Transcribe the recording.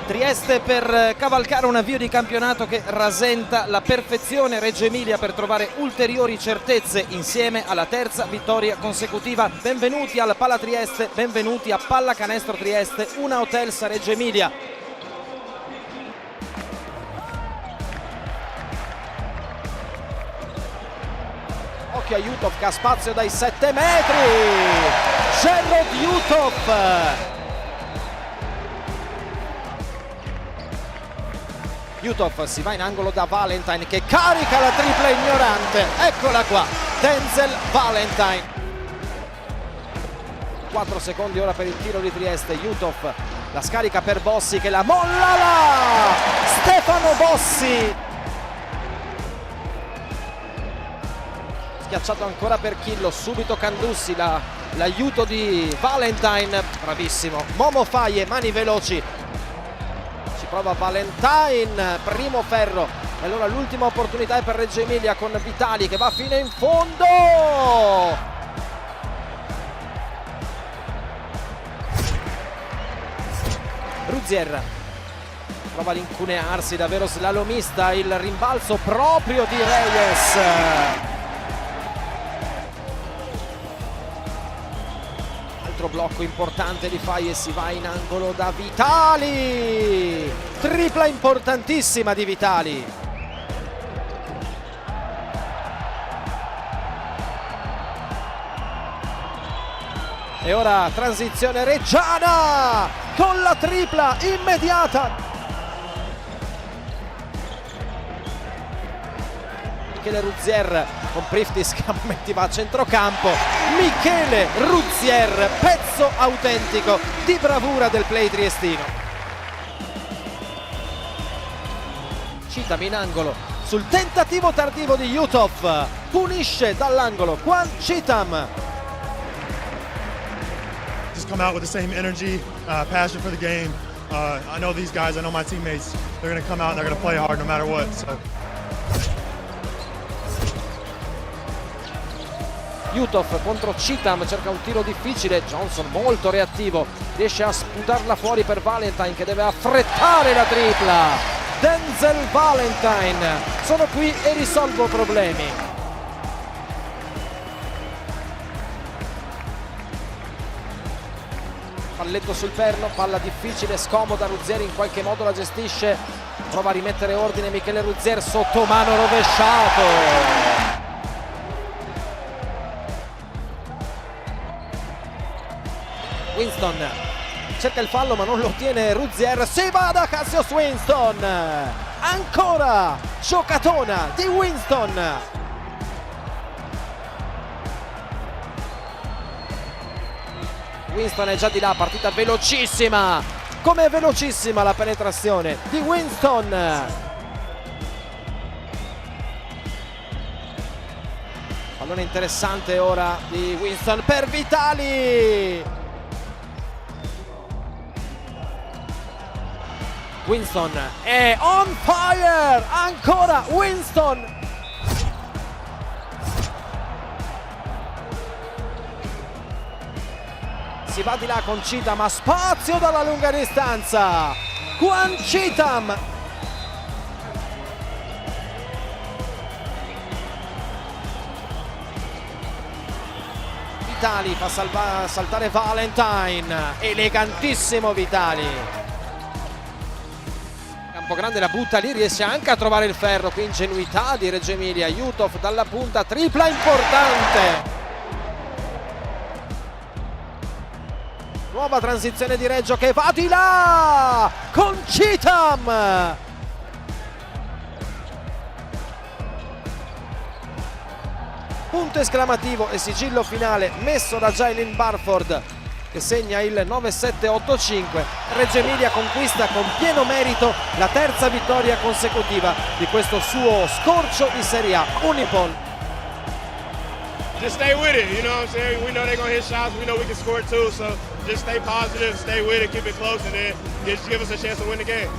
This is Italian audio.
Trieste per cavalcare un avvio di campionato che rasenta la perfezione. Reggio Emilia per trovare ulteriori certezze insieme alla terza vittoria consecutiva. Benvenuti al Pala Trieste, benvenuti a Pallacanestro Trieste, una Hotels a Reggio Emilia. Occhio a Jutov che ha spazio dai 7 metri. Sherrod Jutov. Jutov si va in angolo da Valentine che carica la tripla ignorante. Eccola qua, Denzel Valentine. 4 secondi ora per il tiro di Trieste. Jutov la scarica per Bossi che la molla là. Stefano Bossi. Schiacciato ancora per Chillo, subito Candussi, l'aiuto di Valentine, bravissimo. Momo Faye, mani veloci. Prova Valentine, primo ferro, e allora l'ultima opportunità è per Reggio Emilia con Vitali che va fino in fondo. Ruzier prova ad incunearsi, davvero slalomista, il rimbalzo proprio di Reyes. Blocco importante di Faye e si va in angolo da Vitali, tripla importantissima di Vitali. E ora transizione reggiana con la tripla immediata. Michele Ruzier con Priftis che va a centrocampo. Michele Ruzier, pezzo autentico di bravura del play triestino. Citam in angolo sul tentativo tardivo di Jutov, punisce dall'angolo Juan Citam. Just come out with the same energy, passion for the game. I know these guys, I know my teammates. They're going to come out and they're going to play hard no matter what. So. Jutov contro Citam, cerca un tiro difficile, Johnson molto reattivo, riesce a sputarla fuori per Valentine che deve affrettare la tripla. Denzel Valentine, sono qui e risolvo problemi. Palletto sul perno, palla difficile, scomoda, Ruzier in qualche modo la gestisce, prova a rimettere ordine Michele Ruzier, sotto mano rovesciato. Winston cerca il fallo ma non lo ottiene Ruzier, si va da Cassius Winston, ancora giocatona di Winston. Winston è già di là, partita velocissima, come è velocissima la penetrazione di Winston. Pallone interessante ora di Winston per Vitali. Winston è on fire, ancora Winston. Si va di là con Citam, ma spazio dalla lunga distanza. Juan Citam. Vitali fa saltare Valentine, elegantissimo Vitali. Grande la butta lì, riesce anche a trovare il ferro, qui ingenuità di Reggio Emilia. Jutov dalla punta, tripla importante. Nuova transizione di Reggio che va di là con Citam. Punto esclamativo e sigillo finale messo da Jailin Barford che segna il 9-7-8-5. Reggio Emilia conquista con pieno merito la terza vittoria consecutiva di questo suo scorcio di Serie A. Unipol. Just stay with it, you know what I'm saying? We know they're going to hit shots, we know we can score too, so just stay positive, stay with it, keep it close, and then just give us a chance to win the game.